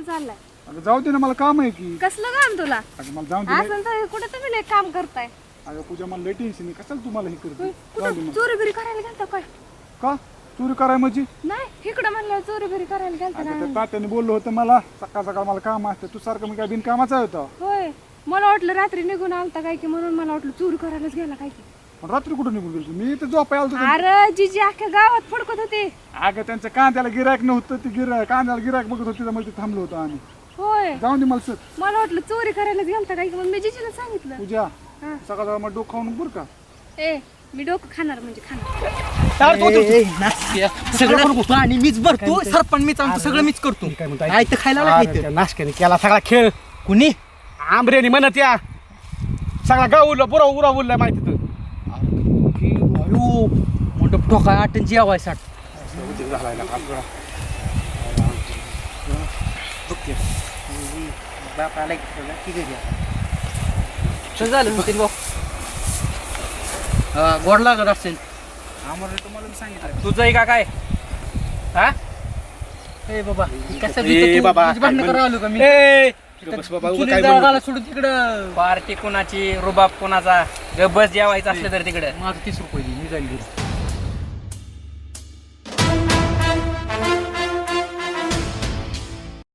कुठे चाललाय? अगं जाऊ दे ना, मला काम आहे की. कसलं काम तुला? अगं मला जाऊ दे. असं तर कुठे तुम्ही लय काम करताय? अगं पूजा, मला लय टेन्शन आहे. कशाला तुम्हाला हे करते? जाऊ दे कुठं मला. चोरी बिरी करायला गेलता काय? का चोरी कराय म्हणजे? नाही इकडं म्हणलं चोरी बिरी करायला गेलता अगं ना. त्या तात्याने बोललो होतं मला, सकाळ सकाळ मला काम असतं. तू सारखं मी काय बिनकामाचा होता. होय, मला वाटलं रात्री निघून आलता काय की, म्हणून मला वाटलं चोरी करायलाच गेला काय की. पण रात्री कुठं निघून गेलो? मी इथं झोपाय आलतो. अरे जीजी अख्ख्या गावात फडकत होते. अगं त्यांचं कांद्याला गिरायक नव्हतं, ते कांद्याला गिरायक बघत होते, त्यामुळे ते थांबलो होतो आम्ही. होय, जाऊन दे मला सर. मला वाटलं चोरी करायलाच गेलता काय की, म्हणून मी जीजीला सांगितलं. पूजा हा. सकाळ सकाळ मला डोकं खाऊन बरं का. ए मी डोकं खाणार म्हणजे खाणार. सगळं करतो आणि मीच भरतो, सरपंच मीच आणतो, सगळं मीच करतो. काय म्हणतो ऐक. काय तर खायला लागायचं. नाशकाने केला सगळा खेळ. कुणी आंबरेने म्हणत या सगळा गाव उरला, पुरा उरा उरला माहिती तर. मंडप ठोका आटन जेवायसाठी. झालं नितीन भाऊ, गोड लागत असेल. तुम्हाला सांगितलं तुझं आहे का काय? हा ए बाबा, कसं ए बाबा, भांडण करायला आलो का मी? ए, बस बाबा, उगा काय बोलू. सोडून तिकडं पार्टी कोणाची, रुबाब कोणाचा, गबस जेवायचं असलं तर तिकडं माझं 30 रुपये दे, मी जाईल घरी.